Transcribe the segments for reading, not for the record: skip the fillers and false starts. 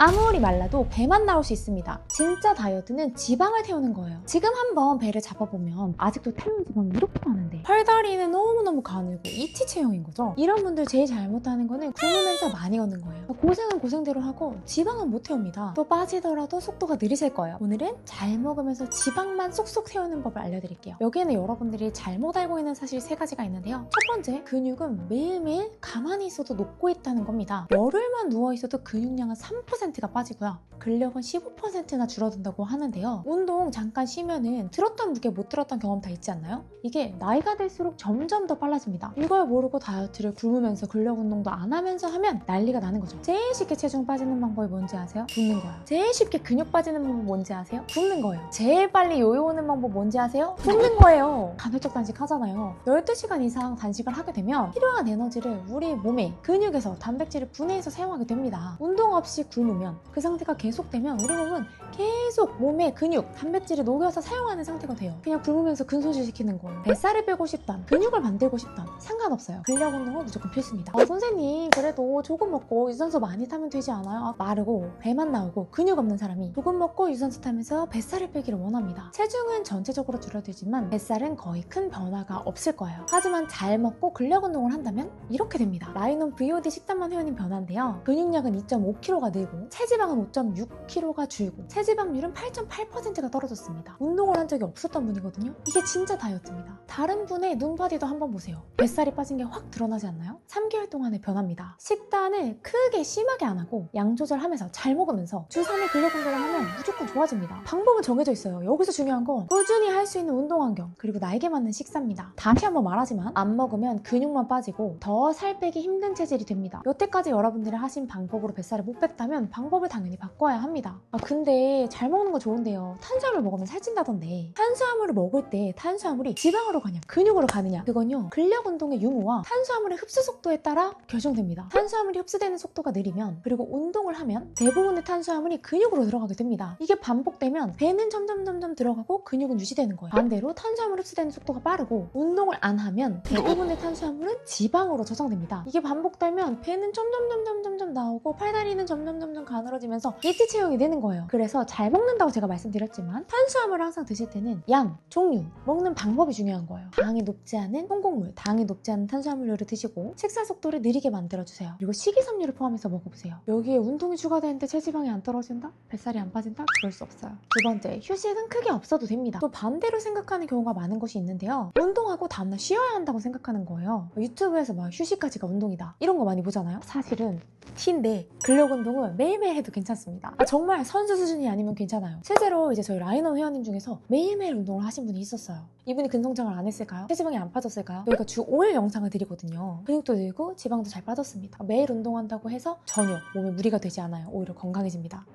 아무리 말라도 배만 나올 수 있습니다. 진짜 다이어트는 지방을 태우는 거예요. 지금 한번 배를 잡아보면 아직도 태운 지방이 이렇게 많은데 팔다리는 너무너무 가늘고 이티 체형인 거죠. 이런 분들 제일 잘못하는 거는 굶으면서 많이 걷는 거예요. 고생은 고생대로 하고 지방은 못 태웁니다. 또 빠지더라도 속도가 느리실 거예요. 오늘은 잘 먹으면서 지방만 쏙쏙 태우는 법을 알려드릴게요. 여기에는 여러분들이 잘못 알고 있는 사실 3가지가 있는데요. 첫 번째, 근육은 매일매일 가만히 있어도 녹고 있다는 겁니다. 열흘만 누워있어도 근육량은 3%가 빠지고요. 근력은 15%나 줄어든다고 하는데요. 운동 잠깐 쉬면은 들었던 무게 못 들었던 경험 다 있지 않나요? 이게 나이가 들수록 점점 더 빨라집니다. 이걸 모르고 다이어트를 굶으면서 근력 운동도 안 하면서 하면 난리가 나는 거죠. 제일 쉽게 체중 빠지는 방법이 뭔지 아세요? 굶는 거예요. 제일 쉽게 근육 빠지는 방법 뭔지 아세요? 굶는 거예요. 제일 빨리 요요 오는 방법 뭔지 아세요? 굶는 거예요. 간헐적 단식 하잖아요. 12시간 이상 단식을 하게 되면 필요한 에너지를 우리 몸에 근육에서 단백질을 분해해서 사용하게 됩니다. 운동 없이 굶으면 그 상태가 계속되면 우리 몸은 계속 몸에 근육, 단백질을 녹여서 사용하는 상태가 돼요. 그냥 굶으면서 근소지시키는 거예요. 뱃살을 빼고 싶단, 근육을 만들고 싶단 상관없어요. 근력 운동은 무조건 필수입니다. 선생님 그래도 조금 먹고 유산소 많이 타면 되지 않아요? 마르고 배만 나오고 근육 없는 사람이 조금 먹고 유산소 타면서 뱃살을 빼기를 원합니다. 체중은 전체적으로 줄어들지만 뱃살은 거의 큰 변화가 없을 거예요. 하지만 잘 먹고 근력 운동을 한다면 이렇게 됩니다. 라이논 VOD 식단만 회원님 변화인데요. 근육량은 2.5kg가 늘고 체지방은 5.6kg가 줄고 체지방률은 8.8%가 떨어졌습니다. 운동을 한 적이 없었던 분이거든요. 이게 진짜 다이어트입니다. 다른 분의 눈바디도 한번 보세요. 뱃살이 빠진 게 확 드러나지 않나요? 3개월 동안의 변화입니다. 식단을 크게 심하게 안 하고 양 조절하면서 잘 먹으면서 주 3회 근력 운동을 하면 무조건 좋아집니다. 방법은 정해져 있어요. 여기서 중요한 건 꾸준히 할 수 있는 운동 환경 그리고 나에게 맞는 식사입니다. 다시 한번 말하지만 안 먹으면 근육만 빠지고 더 살 빼기 힘든 체질이 됩니다. 여태까지 여러분들이 하신 방법으로 뱃살을 못 뺐다면 방법을 당연히 바꿔야 합니다. 근데 잘 먹는 거 좋은데요. 탄수화물 먹으면 살찐다던데 탄수화물을 먹을 때 탄수화물이 지방으로 가냐 근육으로 가느냐 그건요 근력 운동의 유무와 탄수화물의 흡수 속도에 따라 결정됩니다. 탄수화물이 흡수되는 속도가 느리면 그리고 운동을 하면 대부분의 탄수화물이 근육으로 들어가게 됩니다. 이게 반복되면 배는 점점 들어가고 근육은 유지되는 거예요. 반대로 탄수화물 흡수되는 속도가 빠르고 운동을 안 하면 대부분의 탄수화물은 지방으로 저장됩니다. 이게 반복되면 배는 점점 나오고 팔다리는 점점 가늘어지면서 이티 체형이 되는 거예요. 그래서 잘 먹는다고 제가 말씀드렸지만 탄수화물을 항상 드실 때는 양, 종류, 먹는 방법이 중요한 거예요. 당이 높지 않은 홍곡물, 당이 높지 않은 탄수화물류를 드시고 식사 속도를 느리게 만들어주세요. 그리고 식이섬유를 포함해서 먹어보세요. 여기에 운동이 추가되는데 체지방이 안 떨어진다? 뱃살이 안 빠진다? 그럴 수 없어요. 두 번째, 휴식은 크게 없어도 됩니다. 또 반대로 생각하는 경우가 많은 것이 있는데요. 운동하고 다음날 쉬어야 한다고 생각하는 거예요. 유튜브에서 막 휴식까지가 운동이다 이런 거 많이 보잖아요. 사실은 티인데 근력 운동은 매일매일 해도 괜찮습니다. 정말 선수 수준이 아니면 괜찮아요. 실제로 이제 저희 라이논 회원님 중에서 매일매일 운동을 하신 분이 있었어요. 이분이 근성장을 안 했을까요? 체지방이 안 빠졌을까요? 저희가 주 5일 영상을 드리거든요. 근육도 늘고 지방도 잘 빠졌습니다. 매일 운동한다고 해서 전혀 몸에 무리가 되지 않아요. 오히려 건강해집니다.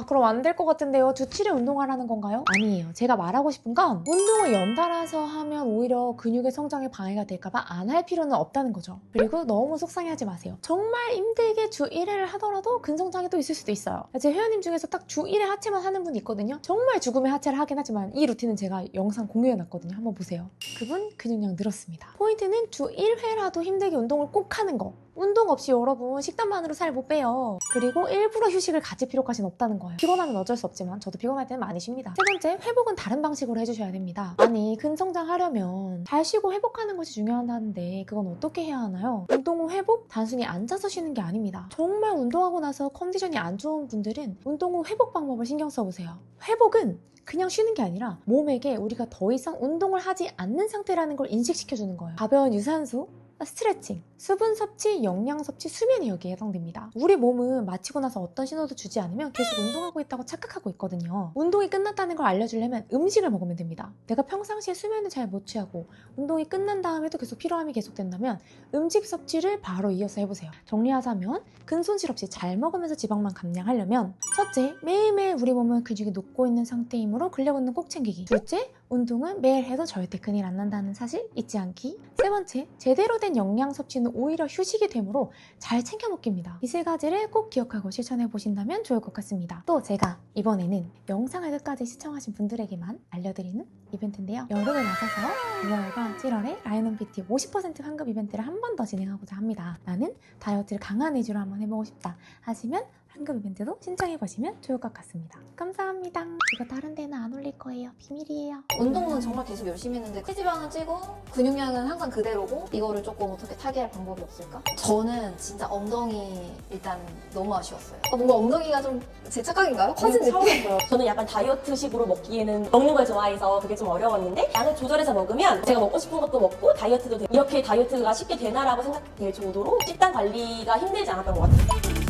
그럼 안 될 것 같은데요. 주 7일 운동하라는 건가요? 아니에요. 제가 말하고 싶은 건 운동을 연달아서 하면 오히려 근육의 성장에 방해가 될까봐 안 할 필요는 없다는 거죠. 그리고 너무 속상해하지 마세요. 정말 힘들게 주 1회를 하더라도 근성장이 또 있을 수도 있어요. 제 회원님 중에서 딱 주 1회 하체만 하는 분이 있거든요. 정말 죽음의 하체를 하긴 하지만 이 루틴은 제가 영상 공유해놨거든요. 한번 보세요. 그분 근육량 늘었습니다. 포인트는 주 1회라도 힘들게 운동을 꼭 하는 거. 운동 없이 여러분 식단만으로 살 못 빼요. 그리고 일부러 휴식을 가질 필요까지는 없다는 거예요. 피곤하면 어쩔 수 없지만 저도 피곤할 때는 많이 쉽니다. 세 번째, 회복은 다른 방식으로 해주셔야 됩니다. 아니 근성장 하려면 잘 쉬고 회복하는 것이 중요하다는데 그건 어떻게 해야 하나요? 운동 후 회복? 단순히 앉아서 쉬는 게 아닙니다. 정말 운동하고 나서 컨디션이 안 좋은 분들은 운동 후 회복 방법을 신경 써보세요. 회복은 그냥 쉬는 게 아니라 몸에게 우리가 더 이상 운동을 하지 않는 상태라는 걸 인식시켜주는 거예요. 가벼운 유산소, 스트레칭, 수분 섭취, 영양 섭취, 수면이 여기에 해당됩니다. 우리 몸은 마치고 나서 어떤 신호도 주지 않으면 계속 운동하고 있다고 착각하고 있거든요. 운동이 끝났다는 걸 알려주려면 음식을 먹으면 됩니다. 내가 평상시에 수면을 잘 못 취하고 운동이 끝난 다음에도 계속 피로함이 계속된다면 음식 섭취를 바로 이어서 해보세요. 정리하자면 근손실 없이 잘 먹으면서 지방만 감량하려면 첫째, 매일매일 우리 몸은 근육이 녹고 있는 상태이므로 근력 운동 꼭 챙기기. 둘째, 운동은 매일 해도 절대 근일 안 난다는 사실 잊지 않기. 세 번째, 제대로 된 영양 섭취는 오히려 휴식이 되므로 잘 챙겨 먹기입니다. 이 세 가지를 꼭 기억하고 실천해 보신다면 좋을 것 같습니다. 또 제가 이번에는 영상을 끝까지 시청하신 분들에게만 알려드리는 이벤트인데요. 여름에 맞아서 6월과 7월에 라이논 PT 50% 환급 이벤트를 한 번 더 진행하고자 합니다. 나는 다이어트를 강한 위주로 한번 해보고 싶다 하시면 현금 이벤트도 신청해보시면 좋을 것 같습니다. 감사합니다. 이거 다른 데는 안 올릴 거예요. 비밀이에요. 운동은 정말 계속 열심히 했는데 체지방은 찌고 근육량은 항상 그대로고 이거를 조금 어떻게 타개할 방법이 없을까? 저는 진짜 엉덩이 일단 너무 아쉬웠어요. 뭔가 엉덩이가 좀 제 착각인가요? 커진 느낌? 저는 약간 다이어트식으로 먹기에는 먹는 걸 좋아해서 그게 좀 어려웠는데 양을 조절해서 먹으면 제가 먹고 싶은 것도 먹고 다이어트도 이렇게 다이어트가 쉽게 되나라고 생각될 정도로 식단 관리가 힘들지 않았던 것 같아요.